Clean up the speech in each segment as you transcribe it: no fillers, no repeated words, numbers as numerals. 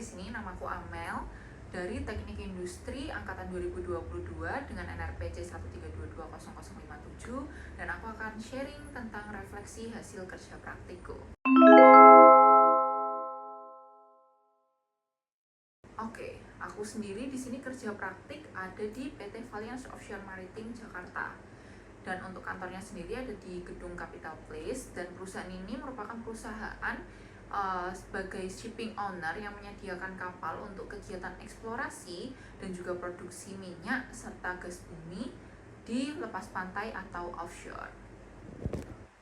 di sini namaku Amel dari Teknik Industri angkatan 2022 dengan NRPC 1322057 dan aku akan sharing tentang refleksi hasil kerja praktikku. Oke, aku sendiri di sini kerja praktik ada di PT Valiance Offshore Maritim Jakarta. Dan untuk kantornya sendiri ada di Gedung Capital Place, dan perusahaan ini merupakan perusahaan sebagai shipping owner yang menyediakan kapal untuk kegiatan eksplorasi dan juga produksi minyak serta gas bumi di lepas pantai atau offshore.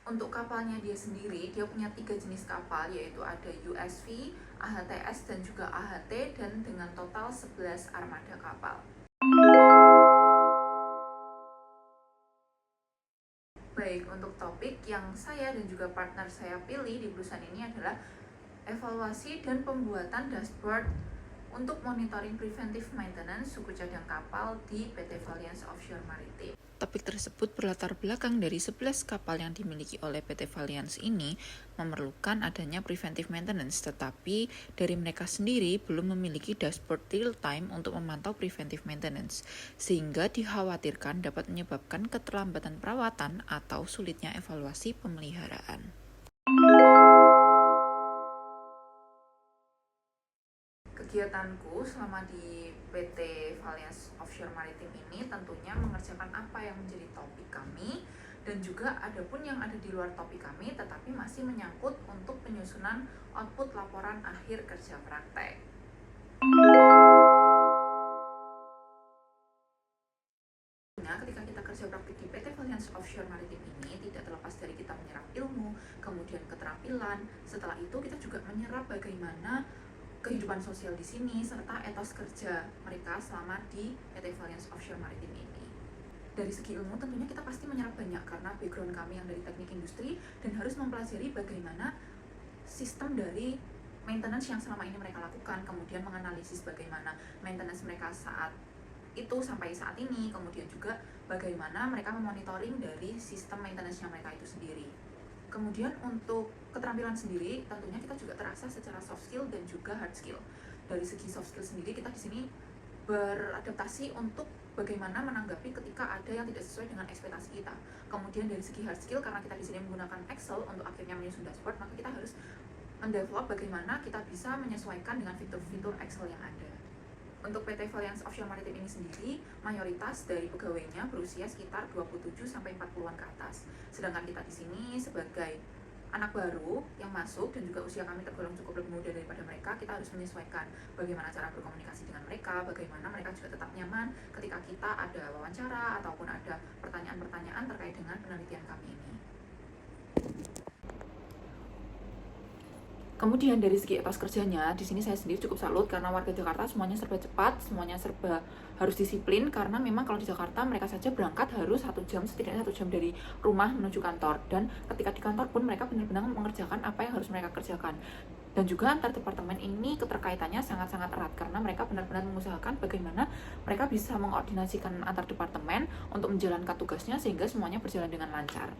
Untuk kapalnya dia sendiri, dia punya 3 jenis kapal, yaitu ada USV, AHTS, dan juga AHT, dan dengan total 11 armada kapal. Baik, untuk topik yang saya dan juga partner saya pilih di perusahaan ini adalah evaluasi dan pembuatan dashboard untuk monitoring preventive maintenance suku cadang kapal di PT Valiance Offshore Maritim. Topik tersebut berlatar belakang dari 11 kapal yang dimiliki oleh PT Valiance ini memerlukan adanya preventive maintenance, tetapi dari mereka sendiri belum memiliki dashboard real time untuk memantau preventive maintenance, sehingga dikhawatirkan dapat menyebabkan keterlambatan perawatan atau sulitnya evaluasi pemeliharaan. Kegiatanku selama di PT Valiance Offshore Maritim ini tentunya mengerjakan apa yang menjadi topik kami, dan juga ada pun yang ada di luar topik kami tetapi masih menyangkut untuk penyusunan output laporan akhir kerja praktek. Ketika kita kerja praktik di PT Valiance Offshore Maritim ini tidak terlepas dari kita menyerap ilmu, kemudian keterampilan. Setelah itu kita juga menyerap bagaimana kehidupan sosial di sini serta etos kerja mereka selama di PT Valiance Offshore Maritim ini. Dari segi ilmu tentunya kita pasti menyerap banyak karena background kami yang dari teknik industri dan harus mempelajari bagaimana sistem dari maintenance yang selama ini mereka lakukan, kemudian menganalisis bagaimana maintenance mereka saat itu sampai saat ini, kemudian juga bagaimana mereka memonitoring dari sistem maintenance-nya mereka itu sendiri. Kemudian untuk keterampilan sendiri tentunya kita juga terasa secara soft skill dan juga hard skill. Dari segi soft skill sendiri kita di sini beradaptasi untuk bagaimana menanggapi ketika ada yang tidak sesuai dengan ekspektasi kita. Kemudian dari segi hard skill, karena kita di sini menggunakan Excel untuk akhirnya menyusun dashboard, maka kita harus mendevelop bagaimana kita bisa menyesuaikan dengan fitur-fitur Excel yang ada. Untuk PT Valiance Offshore Maritim ini sendiri, mayoritas dari pegawainya berusia sekitar 27-40-an ke atas. Sedangkan kita di sini sebagai anak baru yang masuk dan juga usia kami tergolong cukup lebih muda daripada mereka, kita harus menyesuaikan bagaimana cara berkomunikasi dengan mereka, bagaimana mereka juga tetap nyaman ketika kita ada wawancara ataupun ada pertanyaan-pertanyaan terkait dengan penelitian kami ini. Kemudian dari segi etos kerjanya, di sini saya sendiri cukup salut karena warga Jakarta semuanya serba cepat, semuanya serba harus disiplin, karena memang kalau di Jakarta mereka saja berangkat harus 1 jam, setidaknya 1 jam dari rumah menuju kantor, dan ketika di kantor pun mereka benar-benar mengerjakan apa yang harus mereka kerjakan. Dan juga antar departemen ini keterkaitannya sangat-sangat erat karena mereka benar-benar mengusahakan bagaimana mereka bisa mengkoordinasikan antar departemen untuk menjalankan tugasnya sehingga semuanya berjalan dengan lancar.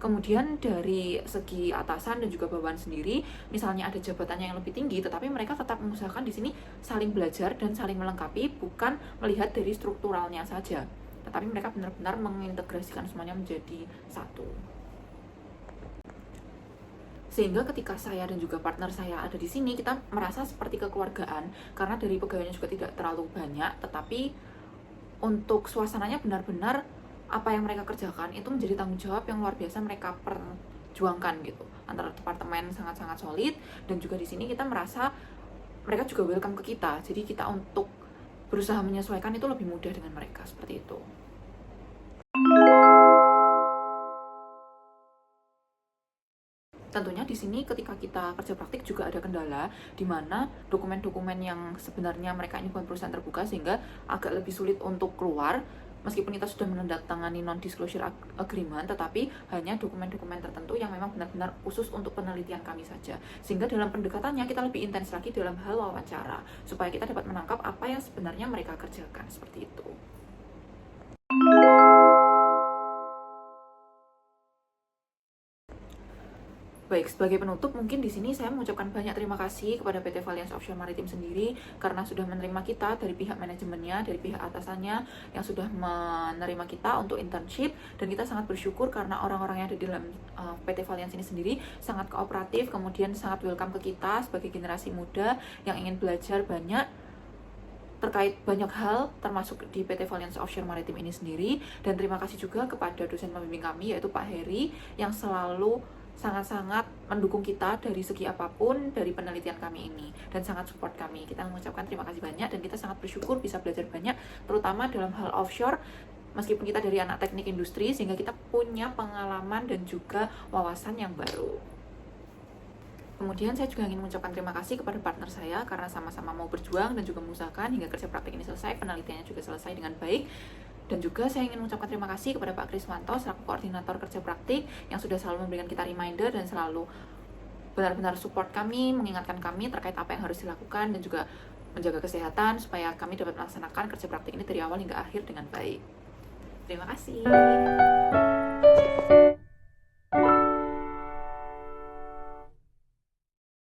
Kemudian dari segi atasan dan juga bawahan sendiri, misalnya ada jabatannya yang lebih tinggi, tetapi mereka tetap mengusahakan di sini saling belajar dan saling melengkapi, bukan melihat dari strukturalnya saja, tetapi mereka benar-benar mengintegrasikan semuanya menjadi satu. Sehingga ketika saya dan juga partner saya ada di sini, kita merasa seperti kekeluargaan karena dari pegawainya juga tidak terlalu banyak, tetapi untuk suasananya benar-benar apa yang mereka kerjakan itu menjadi tanggung jawab yang luar biasa mereka perjuangkan gitu. Antara departemen sangat-sangat solid, dan juga di sini kita merasa mereka juga welcome ke kita. Jadi kita untuk berusaha menyesuaikan itu lebih mudah dengan mereka, seperti itu. Tentunya di sini ketika kita kerja praktik juga ada kendala di mana dokumen-dokumen yang sebenarnya mereka ini bukan perusahaan terbuka sehingga agak lebih sulit untuk keluar. Meskipun kita sudah menandatangani non-disclosure agreement, tetapi hanya dokumen-dokumen tertentu yang memang benar-benar khusus untuk penelitian kami saja. Sehingga dalam pendekatannya kita lebih intens lagi dalam hal wawancara, supaya kita dapat menangkap apa yang sebenarnya mereka kerjakan, seperti itu. Baik, sebagai penutup mungkin di sini saya mengucapkan banyak terima kasih kepada PT Valiance Offshore Maritime sendiri karena sudah menerima kita dari pihak manajemennya, dari pihak atasannya yang sudah menerima kita untuk internship, dan kita sangat bersyukur karena orang-orang yang ada di dalam PT Valiance ini sendiri sangat kooperatif, kemudian sangat welcome ke kita sebagai generasi muda yang ingin belajar banyak terkait banyak hal termasuk di PT Valiance Offshore Maritime ini sendiri. Dan terima kasih juga kepada dosen pembimbing kami yaitu Pak Heri yang selalu sangat-sangat mendukung kita dari segi apapun dari penelitian kami ini dan sangat support kami. Kita mengucapkan terima kasih banyak dan kita sangat bersyukur bisa belajar banyak terutama dalam hal offshore meskipun kita dari anak teknik industri sehingga kita punya pengalaman dan juga wawasan yang baru. Kemudian saya juga ingin mengucapkan terima kasih kepada partner saya karena sama-sama mau berjuang dan juga mengusahakan hingga kerja praktik ini selesai, penelitiannya juga selesai dengan baik. Dan juga saya ingin mengucapkan terima kasih kepada Pak Kriswanto selaku koordinator kerja praktik yang sudah selalu memberikan kita reminder dan selalu benar-benar support kami, mengingatkan kami terkait apa yang harus dilakukan dan juga menjaga kesehatan supaya kami dapat melaksanakan kerja praktik ini dari awal hingga akhir dengan baik. Terima kasih.